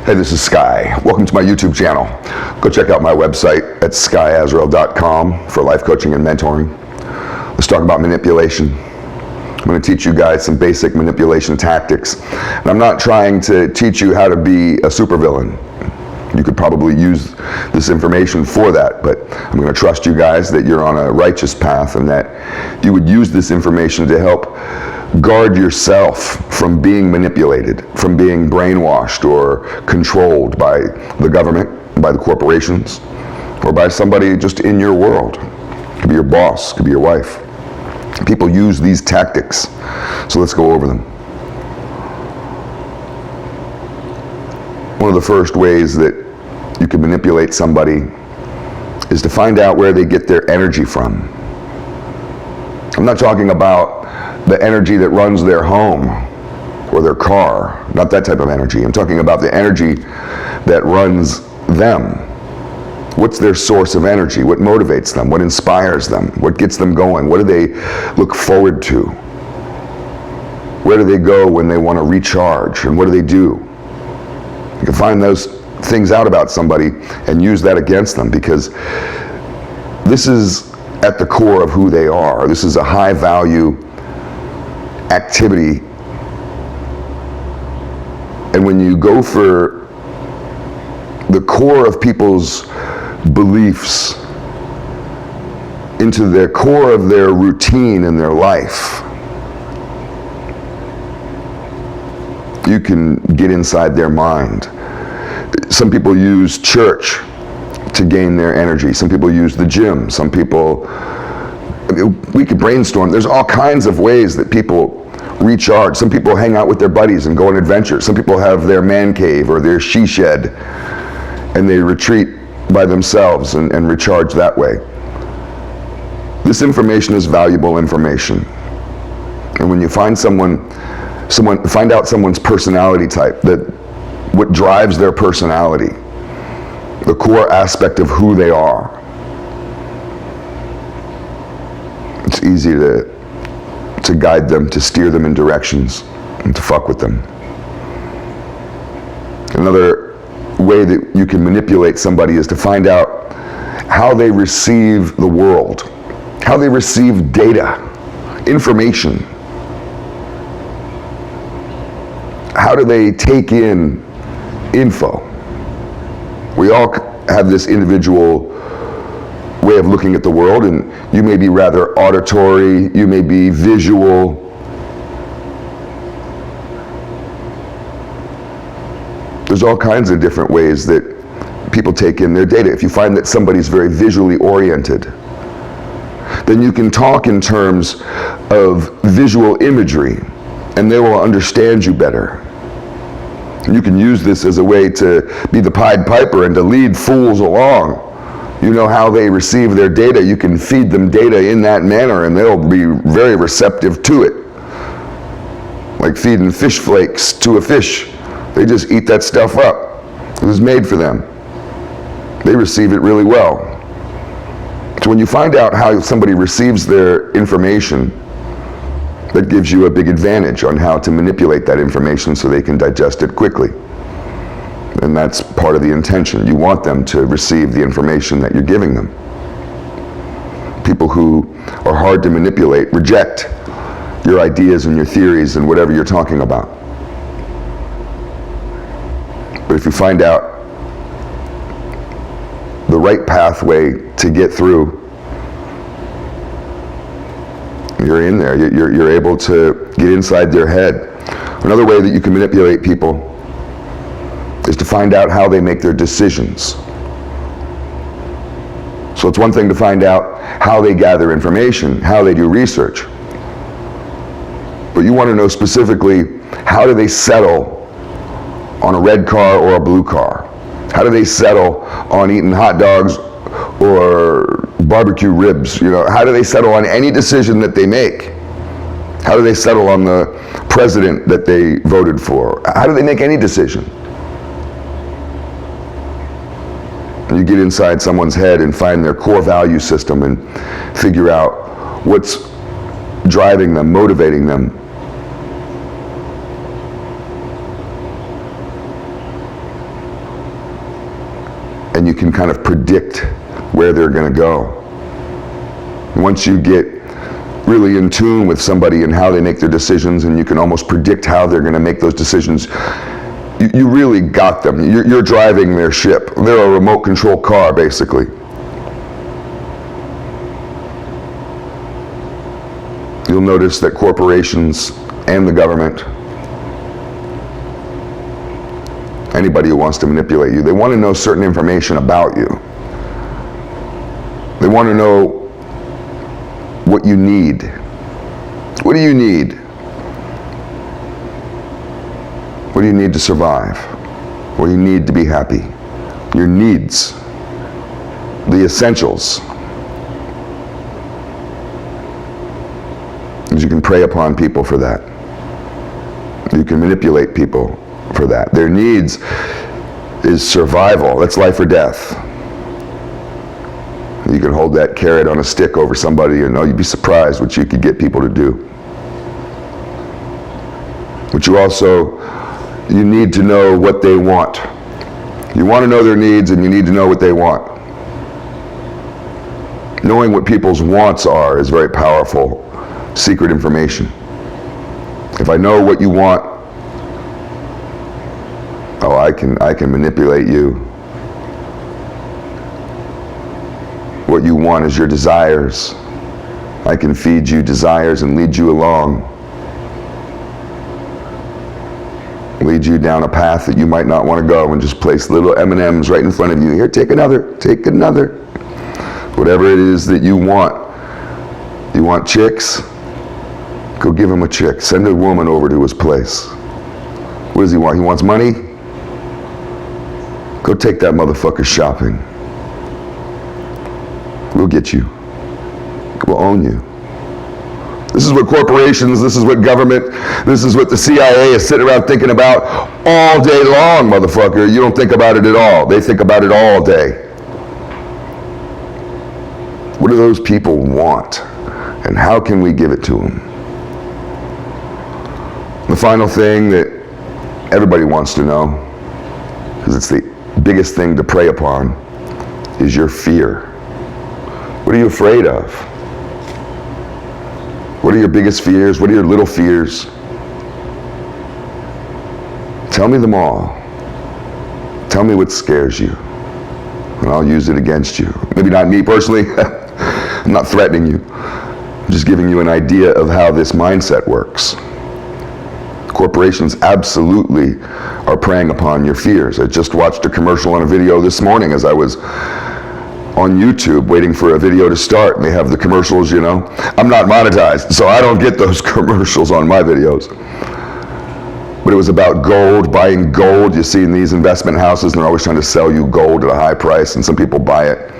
Hey, this is Sky. Welcome to my YouTube channel. Go check out my website at skysworld.com for life coaching and mentoring. Let's talk about manipulation. I'm going to teach you guys some basic manipulation tactics. And I'm not trying to teach you how to be a supervillain. You could probably use this information for that, but I'm going to trust you guys that you're on a righteous path and that you would use this information to help guard yourself from being manipulated, from being brainwashed or controlled by the government, by the corporations, or by somebody just in your world. It could be your boss, it could be your wife. People use these tactics, so let's go over them. One of the first ways that you can manipulate somebody is to find out where they get their energy from. I'm not talking about the energy that runs their home or their car, not that type of energy. I'm talking about the energy that runs them. What's their source of energy? What motivates them? What inspires them? What gets them going? What do they look forward to? Where do they go when they want to recharge? And what do they do? You can find those things out about somebody and use that against them, because this is at the core of who they are. This is a high value activity, and when you go for the core of people's beliefs into the core of their routine in their life, you can get inside their mind. Some people use church to gain their energy. Some people use the gym. Some people, we could brainstorm. There's all kinds of ways that people recharge. Some people hang out with their buddies and go on adventures. Some people have their man cave or their she shed and they retreat by themselves and recharge that way. This information is valuable information. And when you find find out someone's personality type, that what drives their personality, the core aspect of who they are, it's easy to guide them, to steer them in directions, and to fuck with them. Another way that you can manipulate somebody is to find out how they receive the world, how they receive data, information. How do they take in info? We all have this individual way of looking at the world, and you may be rather auditory, you may be visual. There's all kinds of different ways that people take in their data. If you find that somebody's very visually oriented, then you can talk in terms of visual imagery, and they will understand you better. You can use this as a way to be the Pied Piper and to lead fools along. You know how they receive their data. You can feed them data in that manner and they'll be very receptive to it. Like feeding fish flakes to a fish. They just eat that stuff up. It was made for them. They receive it really well. So when you find out how somebody receives their information, that gives you a big advantage on how to manipulate that information so they can digest it quickly. And that's part of the intention. You want them to receive the information that you're giving them. People who are hard to manipulate reject your ideas and your theories and whatever you're talking about. But if you find out the right pathway to get through, you're in there. You're able to get inside their head. Another way that you can manipulate people is to find out how they make their decisions. So it's one thing to find out how they gather information, how they do research. But you want to know specifically, how do they settle on a red car or a blue car? How do they settle on eating hot dogs or barbecue ribs? You know, how do they settle on any decision that they make? How do they settle on the president that they voted for? How do they make any decision? You get inside someone's head and find their core value system and figure out what's driving them, motivating them. and you can kind of predict where they're going to go. Once you get really in tune with somebody and how they make their decisions, and you can almost predict how they're going to make those decisions, you really got them. You're driving their ship. They're a remote control car, basically. You'll notice that corporations and the government, anybody who wants to manipulate you, they want to know certain information about you. They want to know what you need. What do you need? What do you need to survive? What do you need to be happy? Your needs, the essentials. And you can prey upon people for that. You can manipulate people for that. Their needs is survival. That's life or death. You can hold that carrot on a stick over somebody, and you'd be surprised what you could get people to do. But you need to know what they want. You want to know their needs, and you need to know what they want. Knowing what people's wants are is very powerful, secret information. If I know what you want, I can manipulate you. What you want is your desires. I can feed you desires and lead you along. Lead you down a path that you might not want to go, and just place little M&Ms right in front of you. Here, take another, take another. Whatever it is that you want. You want chicks? Go give him a chick. Send a woman over to his place. What does he want? He wants money? Go take that motherfucker shopping. We'll get you. We'll own you. This is what corporations, this is what government, this is what the CIA is sitting around thinking about all day long, motherfucker. You don't think about it at all. They think about it all day. What do those people want? And how can we give it to them? The final thing that everybody wants to know, because it's the biggest thing to prey upon, is your fear. What are you afraid of? What are your biggest fears? What are your little fears? Tell me them all. Tell me what scares you, and I'll use it against you. Maybe not me personally. I'm not threatening you. I'm just giving you an idea of how this mindset works. Corporations absolutely are preying upon your fears. I just watched a commercial on a video this morning as I was on YouTube waiting for a video to start, and they have the commercials, you know. I'm not monetized, so I don't get those commercials on my videos. But it was about gold, buying gold. You see in these investment houses, they're always trying to sell you gold at a high price, and some people buy it.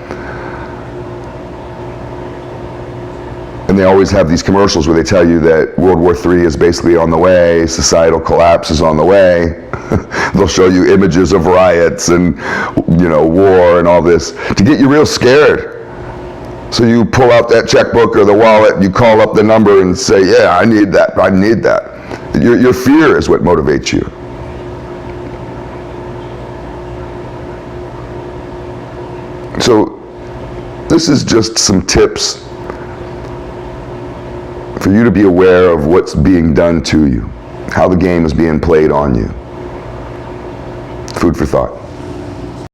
And they always have these commercials where they tell you that World War III is basically on the way, societal collapse is on the way. They'll show you images of riots and, you know, war and all this to get you real scared. So you pull out that checkbook or the wallet, you call up the number and say, yeah, I need that, I need that. Your fear is what motivates you. So this is just some tips for you to be aware of what's being done to you, how the game is being played on you. Food for thought.